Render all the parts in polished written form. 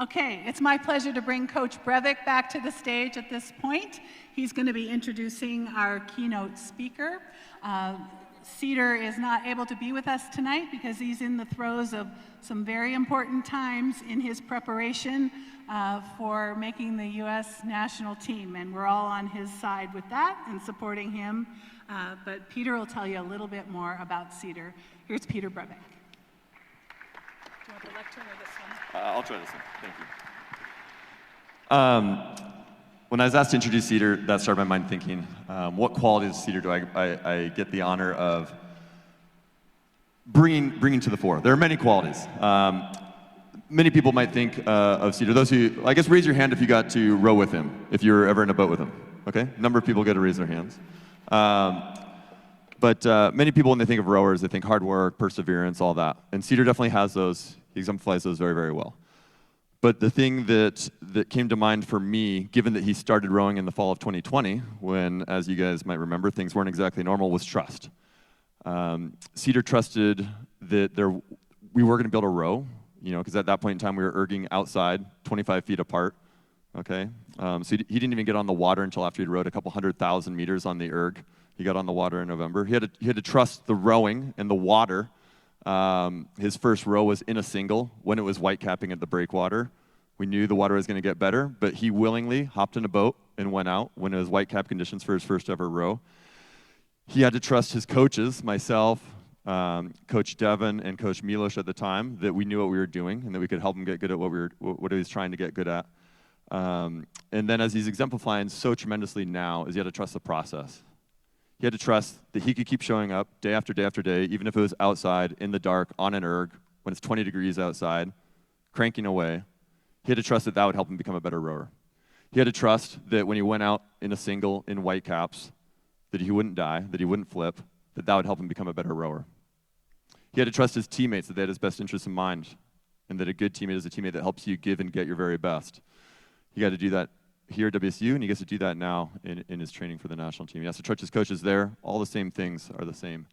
Okay, it's my pleasure to bring Coach Brevik back to the stage at this point. He's going to be introducing our keynote speaker. Cedar is not able to be with us tonight because he's in the throes of some very important times in his preparation for making the U.S. national team, and we're all on his side with that and supporting him. But Peter will tell you a little bit more about Cedar. Here's Peter Brevik. Do you want the lectern or this one? I'll try this one. Thank you. When I was asked to introduce Cedar, that started my mind thinking, what qualities of Cedar do I get the honor of bringing to the fore? There are many qualities. Many people might think of Cedar. Those who, I guess, raise your hand if you got to row with him, if you were ever in a boat with him. Okay? A number of people get to raise their hands. But many people, when they think of rowers, they think hard work, perseverance, all that. And Cedar definitely has those. He exemplifies those very, very well. But the thing that came to mind for me, given that he started rowing in the fall of 2020, when, as you guys might remember, things weren't exactly normal, was trust. Cedar trusted that we were going to be able to row, because at that point in time we were erging outside, 25 feet apart. Okay, so he didn't even get on the water until after he'd rowed a couple 100,000 meters on the erg. He got on the water in November. He had to trust the rowing and the water. His first row was in a single when it was white capping at the breakwater. We knew the water was going to get better, but he willingly hopped in a boat and went out when it was white cap conditions for his first ever row. He had to trust his coaches, myself, Coach Devin, and Coach Milos at the time, that we knew what we were doing and that we could help him get good at what he was trying to get good at. And then, as he's exemplifying so tremendously now, is he had to trust the process. He had to trust that he could keep showing up day after day after day, even if it was outside, in the dark, on an erg, when it's 20 degrees outside, cranking away. He had to trust that that would help him become a better rower. He had to trust that when he went out in a single, in white caps, that he wouldn't die, that he wouldn't flip, that would help him become a better rower. He had to trust his teammates, that they had his best interests in mind, and that a good teammate is a teammate that helps you give and get your very best. He got to do that here at WSU, and he gets to do that now in his training for the national team. He has to trust his coaches there. All the same things are the same.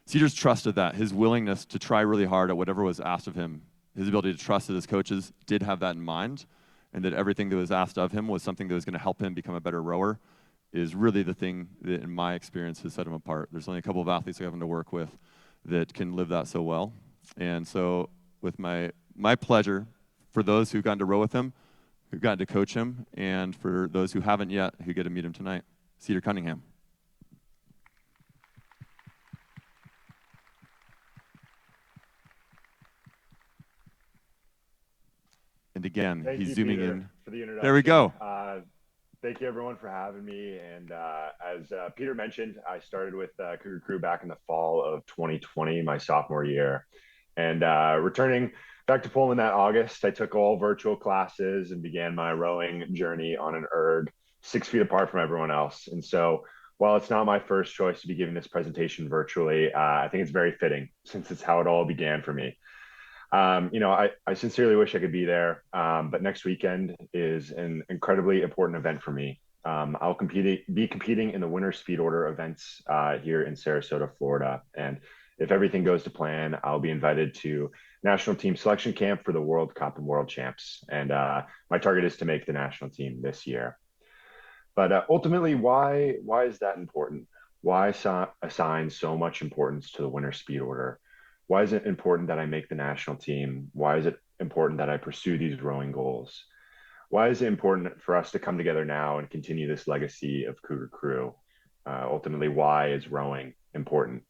Cedar's trusted that, his willingness to try really hard at whatever was asked of him, his ability to trust that his coaches did have that in mind, and that everything that was asked of him was something that was going to help him become a better rower, is really the thing that, in my experience, has set him apart. There's only a couple of athletes I happen to work with that can live that so well. And so with my pleasure, for those who've gotten to row with him, who've gotten to coach him, and for those who haven't yet, who get to meet him tonight, Cedar Cunningham. And again, he's zooming in. For the introduction. There we go. Thank you, everyone, for having me. And as Peter mentioned, I started with Cougar Crew back in the fall of 2020, my sophomore year. And returning back to Poland that August, I took all virtual classes and began my rowing journey on an erg 6 feet apart from everyone else. And so while it's not my first choice to be giving this presentation virtually, I think it's very fitting since it's how it all began for me. I sincerely wish I could be there, but next weekend is an incredibly important event for me. I'll be competing in the winter speed order events here in Sarasota, Florida. And if everything goes to plan, I'll be invited to national team selection camp for the World Cup and World Champs. And my target is to make the national team this year. But ultimately, why is that important? Why assign so much importance to the winter speed order? Why is it important that I make the national team? Why is it important that I pursue these rowing goals? Why is it important for us to come together now and continue this legacy of Cougar Crew? Ultimately, why is rowing important?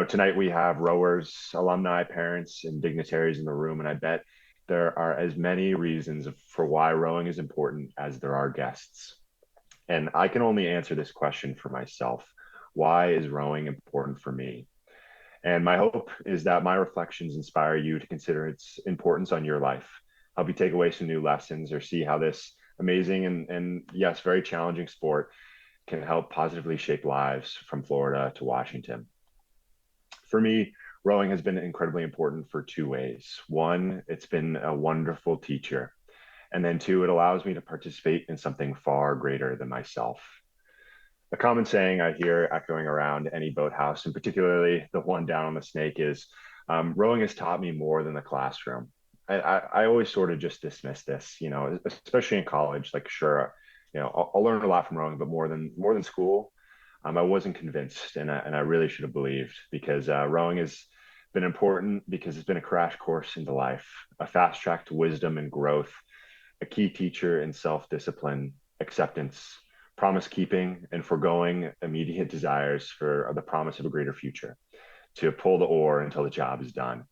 Tonight we have rowers, alumni, parents, and dignitaries in the room, and I bet there are as many reasons for why rowing is important as there are guests. And I can only answer this question for myself. Why is rowing important for me? And my hope is that my reflections inspire you to consider its importance on your life. Help you take away some new lessons or see how this amazing and yes, very challenging sport can help positively shape lives from Florida to Washington. For me, rowing has been incredibly important for two ways. One, it's been a wonderful teacher. And then two, it allows me to participate in something far greater than myself. A common saying I hear echoing around any boathouse, and particularly the one down on the Snake, is rowing has taught me more than the classroom. I always sort of just dismiss this, especially in college. Like, sure, I'll learn a lot from rowing, but more than school, I wasn't convinced, and I really should have believed because rowing has been important because it's been a crash course into life, a fast track to wisdom and growth, a key teacher in self-discipline, acceptance, promise keeping, and foregoing immediate desires for the promise of a greater future, to pull the oar until the job is done.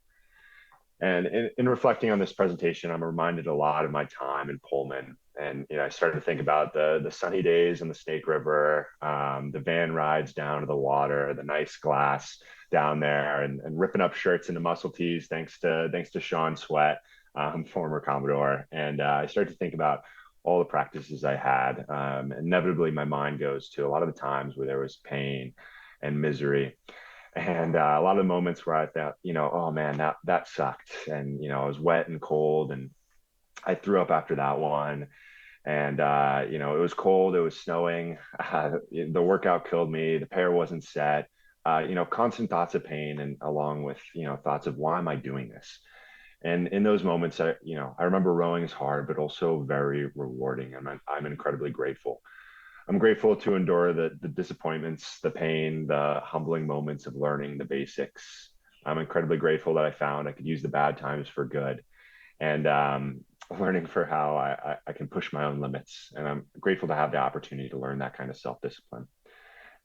And in reflecting on this presentation, I'm reminded a lot of my time in Pullman. And I started to think about the sunny days on the Snake River, the van rides down to the water, the nice glass down there, and ripping up shirts into muscle tees thanks to Sean Sweat, former Commodore. And I started to think about all the practices I had. Inevitably, my mind goes to a lot of the times where there was pain and misery, and a lot of the moments where I thought, oh man, that sucked, and I was wet and cold, and I threw up after that one, and it was cold, it was snowing, the workout killed me, the pair wasn't set, constant thoughts of pain, and along with thoughts of why am I doing this? And in those moments, I remember rowing is hard, but also very rewarding. I'm incredibly grateful. I'm grateful to endure the disappointments, the pain, the humbling moments of learning the basics. I'm incredibly grateful that I found I could use the bad times for good, and learning for how I can push my own limits. And I'm grateful to have the opportunity to learn that kind of self discipline.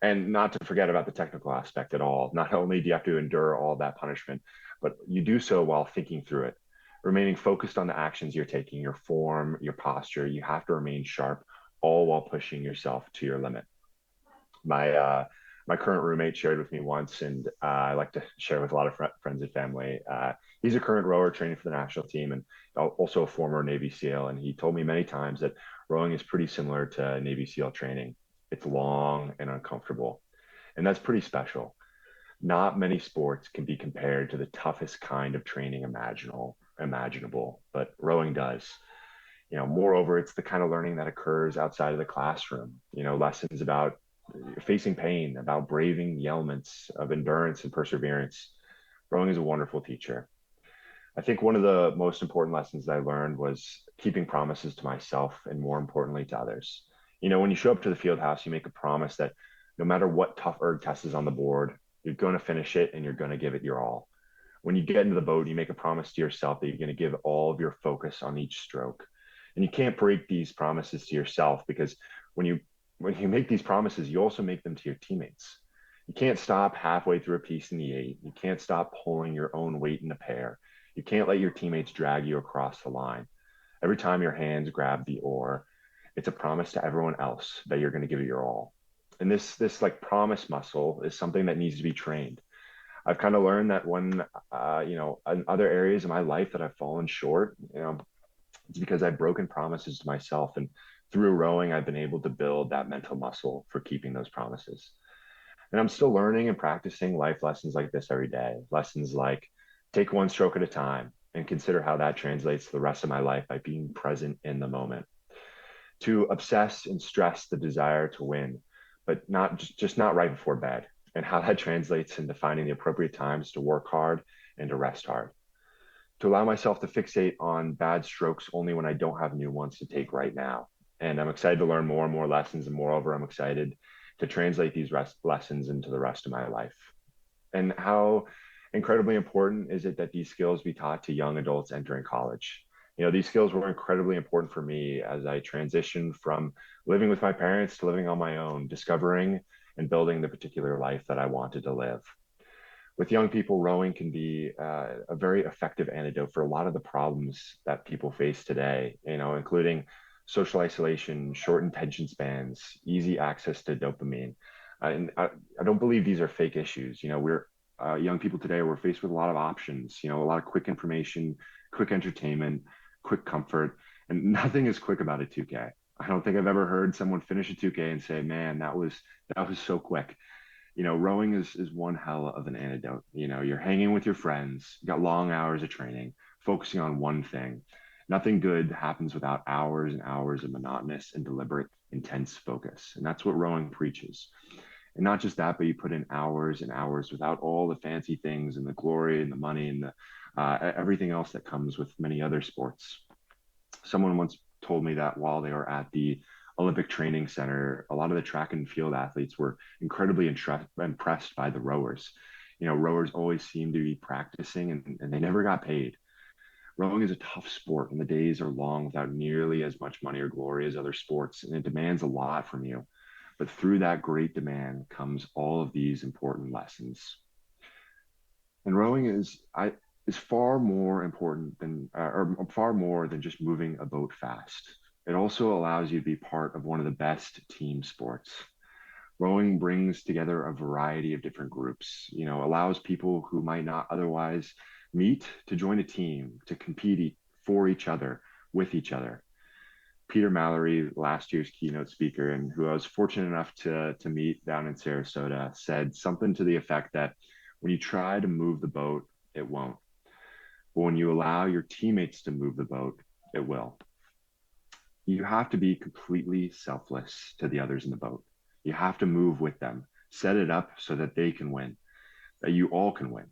And not to forget about the technical aspect at all. Not only do you have to endure all that punishment, but you do so while thinking through it, remaining focused on the actions you're taking, your form, your posture. You have to remain sharp, all while pushing yourself to your limit. My current roommate shared with me once, and I like to share with a lot of friends and family. He's a current rower training for the national team, and also a former Navy SEAL. And he told me many times that rowing is pretty similar to Navy SEAL training. It's long and uncomfortable, and that's pretty special. Not many sports can be compared to the toughest kind of training imaginable, but rowing does. Moreover, it's the kind of learning that occurs outside of the classroom. Lessons about facing pain, about braving the elements of endurance and perseverance. Rowing is a wonderful teacher. I think one of the most important lessons I learned was keeping promises to myself and, more importantly, to others. When you show up to the field house, you make a promise that no matter what tough erg test is on the board, you're going to finish it and you're going to give it your all. When you get into the boat, you make a promise to yourself that you're going to give all of your focus on each stroke. And you can't break these promises to yourself, because when you make these promises, you also make them to your teammates. You can't stop halfway through a piece in the eight. You can't stop pulling your own weight in the pair. You can't let your teammates drag you across the line. Every time your hands grab the oar, it's a promise to everyone else that you're going to give it your all. And this like promise muscle is something that needs to be trained. I've kind of learned that when in other areas of my life that I've fallen short, it's because I've broken promises to myself, and through rowing, I've been able to build that mental muscle for keeping those promises. And I'm still learning and practicing life lessons like this every day. Lessons like take one stroke at a time and consider how that translates to the rest of my life by being present in the moment. To obsess and stress the desire to win, but not right before bed, and how that translates into finding the appropriate times to work hard and to rest hard. To allow myself to fixate on bad strokes only when I don't have new ones to take right now. And I'm excited to learn more and more lessons. And moreover, I'm excited to translate these lessons into the rest of my life. And how incredibly important is it that these skills be taught to young adults entering college? These skills were incredibly important for me as I transitioned from living with my parents to living on my own, discovering and building the particular life that I wanted to live. With young people, rowing can be a very effective antidote for a lot of the problems that people face today, including social isolation, shortened attention spans, easy access to dopamine. And I don't believe these are fake issues. We're young people today, we're faced with a lot of options, a lot of quick information, quick entertainment, quick comfort, and nothing is quick about a 2K. I don't think I've ever heard someone finish a 2K and say, man, that was so quick. Rowing is one hell of an antidote. You're hanging with your friends, you got long hours of training, focusing on one thing. Nothing good happens without hours and hours of monotonous and deliberate, intense focus. And that's what rowing preaches. And not just that, but you put in hours and hours without all the fancy things and the glory and the money and the everything else that comes with many other sports. Someone once told me that while they were at the Olympic Training Center, a lot of the track and field athletes were incredibly impressed by the rowers. Rowers always seemed to be practicing and they never got paid. Rowing is a tough sport and the days are long without nearly as much money or glory as other sports, and it demands a lot from you. But through that great demand comes all of these important lessons. And rowing is far more important than or far more than just moving a boat fast. It also allows you to be part of one of the best team sports. Rowing brings together a variety of different groups, allows people who might not otherwise meet to join a team, to compete for each other, with each other. Peter Mallory, last year's keynote speaker, and who I was fortunate enough to meet down in Sarasota, said something to the effect that when you try to move the boat, it won't. But when you allow your teammates to move the boat, it will. You have to be completely selfless to the others in the boat. You have to move with them, set it up so that they can win, that you all can win.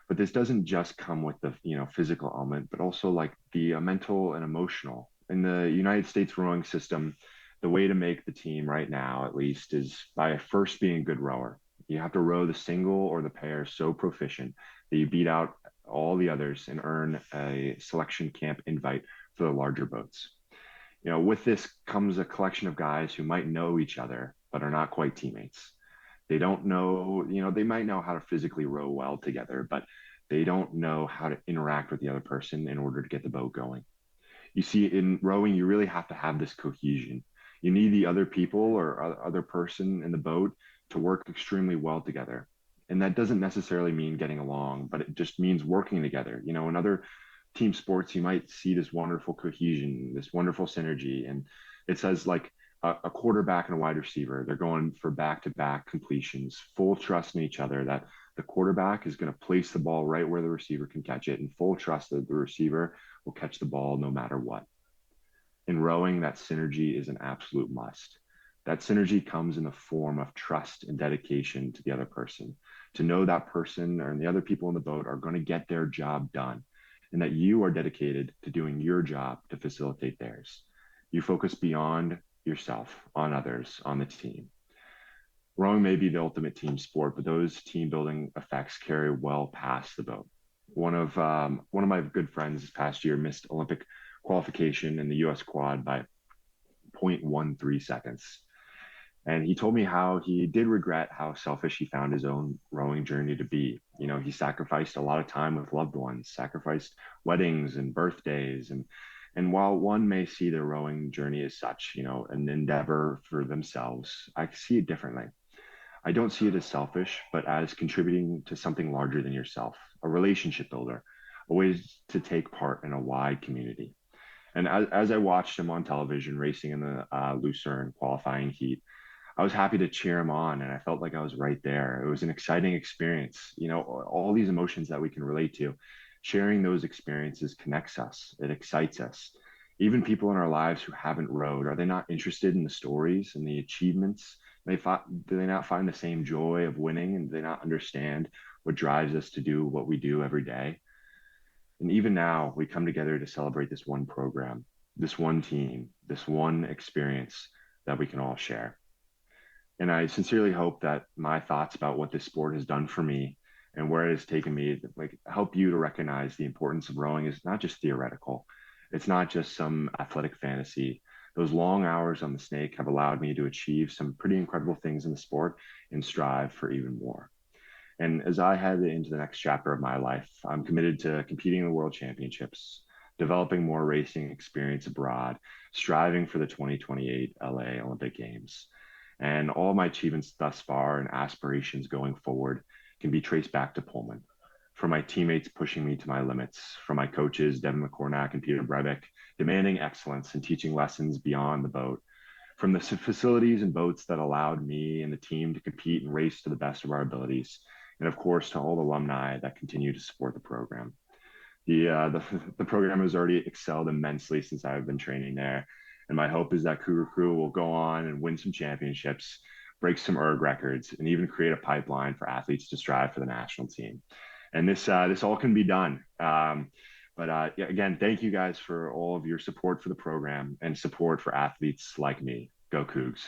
But this doesn't just come with the physical element, but also like the mental and emotional. In the United States rowing system, the way to make the team right now, at least, is by first being a good rower. You have to row the single or the pair so proficient that you beat out all the others and earn a selection camp invite for the larger boats. With this comes a collection of guys who might know each other, but are not quite teammates. They don't know, they might know how to physically row well together, but they don't know how to interact with the other person in order to get the boat going. You see, in rowing, you really have to have this cohesion. You need the other people or other person in the boat to work extremely well together. And that doesn't necessarily mean getting along, but it just means working together. In other team sports, you might see this wonderful cohesion, this wonderful synergy. And it says like a quarterback and a wide receiver, they're going for back-to-back completions, full trust in each other that the quarterback is going to place the ball right where the receiver can catch it, and full trust that the receiver will catch the ball no matter what. In rowing, that synergy is an absolute must. That synergy comes in the form of trust and dedication to the other person, to know that person and the other people in the boat are going to get their job done, and that you are dedicated to doing your job to facilitate theirs. You focus beyond yourself on others, on the team. Rowing may be the ultimate team sport, but those team building effects carry well past the boat. One of my good friends this past year missed Olympic qualification in the U.S. quad by 0.13 seconds. And he told me how he did regret how selfish he found his own rowing journey to be. He sacrificed a lot of time with loved ones, sacrificed weddings and birthdays. And while one may see their rowing journey as such, an endeavor for themselves, I see it differently. I don't see it as selfish, but as contributing to something larger than yourself, a relationship builder, a way to take part in a wide community. And as I watched him on television racing in the Lucerne qualifying heat, I was happy to cheer him on, and I felt like I was right there. It was an exciting experience. All these emotions that we can relate to, sharing those experiences connects us. It excites us. Even people in our lives who haven't rowed, are they not interested in the stories and the achievements? Do they not find the same joy of winning, and do they not understand what drives us to do what we do every day? And even now, we come together to celebrate this one program, this one team, this one experience that we can all share. And I sincerely hope that my thoughts about what this sport has done for me and where it has taken me, like, help you to recognize the importance of rowing is not just theoretical. It's not just some athletic fantasy. Those long hours on the snake have allowed me to achieve some pretty incredible things in the sport and strive for even more. And as I head into the next chapter of my life, I'm committed to competing in the World Championships, developing more racing experience abroad, striving for the 2028 LA Olympic Games. And all my achievements thus far and aspirations going forward can be traced back to Pullman. From my teammates pushing me to my limits, from my coaches, Devin McCornack and Peter Breivik, demanding excellence and teaching lessons beyond the boat, from the facilities and boats that allowed me and the team to compete and race to the best of our abilities, and of course to all the alumni that continue to support the program. The program has already excelled immensely since I've been training there, and my hope is that Cougar Crew will go on and win some championships, break some erg records, and even create a pipeline for athletes to strive for the national team. And this all can be done. Yeah, again, thank you guys for all of your support for the program and support for athletes like me. Go Cougs.